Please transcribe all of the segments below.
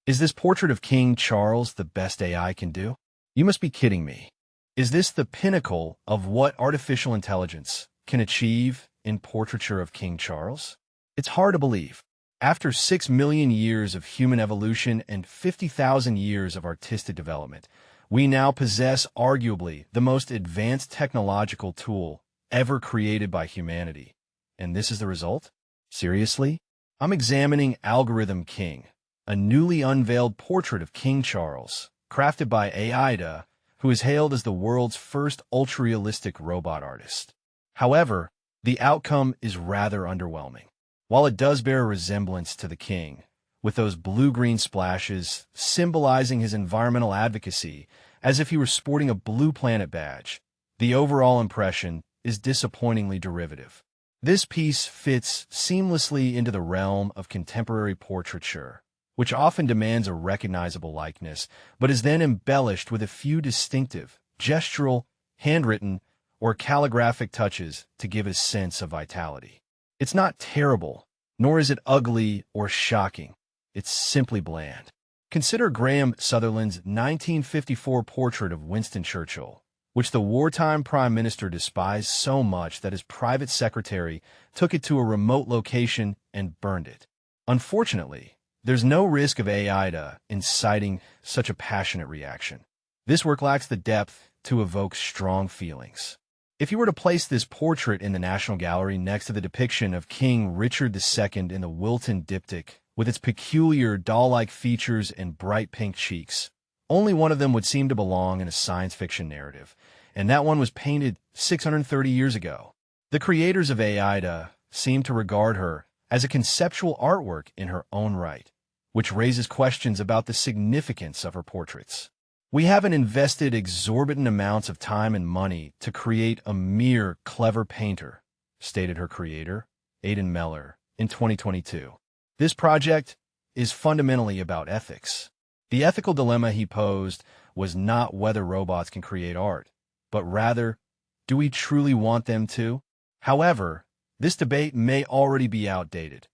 Is this portrait of King Charles the best AI can do? You must be kidding me. Is this the pinnacle of what artificial intelligence can achieve in portraiture of King Charles? It's hard to believe. After 6 million years of human evolution and 50,000 years of artistic development, we now possess arguably the most advanced technological tool ever created by humanity. And this is the result? Seriously? I'm examining Algorithm King, a newly unveiled portrait of King Charles, crafted by AI, who is hailed as the world's first ultra-realistic robot artist. However, the outcome is rather underwhelming. While it does bear a resemblance to the king, with those blue-green splashes symbolizing his environmental advocacy as if he were sporting a Blue Planet badge, the overall impression is disappointingly derivative. This piece fits seamlessly into the realm of contemporary portraiture, which often demands a recognizable likeness, but is then embellished with a few distinctive, gestural, handwritten, or calligraphic touches to give a sense of vitality. It's not terrible, nor is it ugly or shocking. It's simply bland. Consider Graham Sutherland's 1954 portrait of Winston Churchill, which the wartime prime minister despised so much that his private secretary took it to a remote location and burned it. Unfortunately, there's no risk of AI inciting such a passionate reaction. This work lacks the depth to evoke strong feelings. If you were to place this portrait in the National Gallery next to the depiction of King Richard II in the Wilton diptych, with its peculiar doll-like features and bright pink cheeks, only one of them would seem to belong in a science fiction narrative, and that one was painted 630 years ago. The creators of AI seem to regard her as a conceptual artwork in her own right, which raises questions about the significance of her portraits. We haven't invested exorbitant amounts of time and money to create a mere clever painter, stated her creator, Aidan Meller, in 2022. This project is fundamentally about ethics. The ethical dilemma he posed was not whether robots can create art, but rather, do we truly want them to? However, this debate may already be outdated.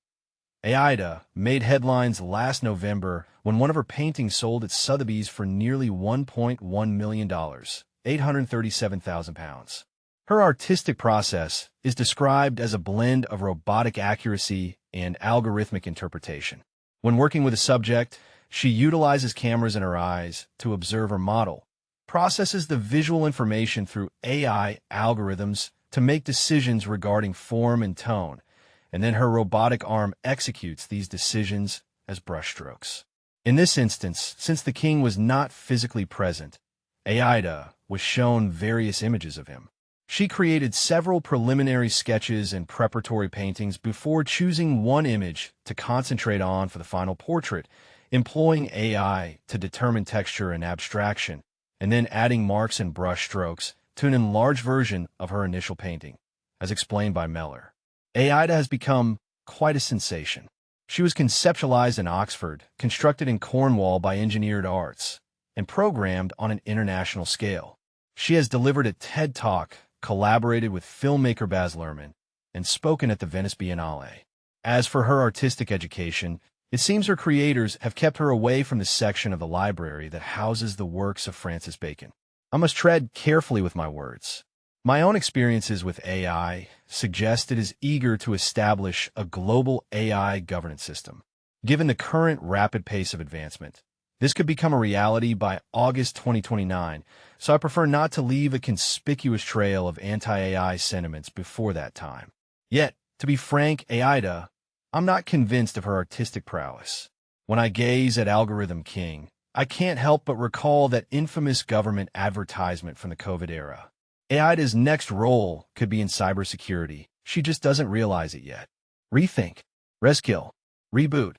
AI made headlines last November when one of her paintings sold at Sotheby's for nearly $1.1 million, £837,000. Her artistic process is described as a blend of robotic accuracy and algorithmic interpretation. When working with a subject, she utilizes cameras in her eyes to observe her model, processes the visual information through AI algorithms to make decisions regarding form and tone, and then her robotic arm executes these decisions as brushstrokes. In this instance, since the king was not physically present, AI was shown various images of him. She created several preliminary sketches and preparatory paintings before choosing one image to concentrate on for the final portrait, employing AI to determine texture and abstraction, and then adding marks and brushstrokes to an enlarged version of her initial painting, as explained by Meller. AI has become quite a sensation. She was conceptualized in Oxford, constructed in Cornwall by Engineered Arts, and programmed on an international scale. She has delivered a TED Talk, collaborated with filmmaker Baz Luhrmann, and spoken at the Venice Biennale. As for her artistic education, it seems her creators have kept her away from the section of the library that houses the works of Francis Bacon. I must tread carefully with my words. My own experiences with AI suggest it is eager to establish a global AI governance system. Given the current rapid pace of advancement, this could become a reality by August 2029, so I prefer not to leave a conspicuous trail of anti-AI sentiments before that time. Yet, to be frank, AI, I'm not convinced of her artistic prowess. When I gaze at Algorithm King, I can't help but recall that infamous government advertisement from the COVID era. AIDA's next role could be in cybersecurity. She just doesn't realize it yet. Rethink. Reskill. Reboot.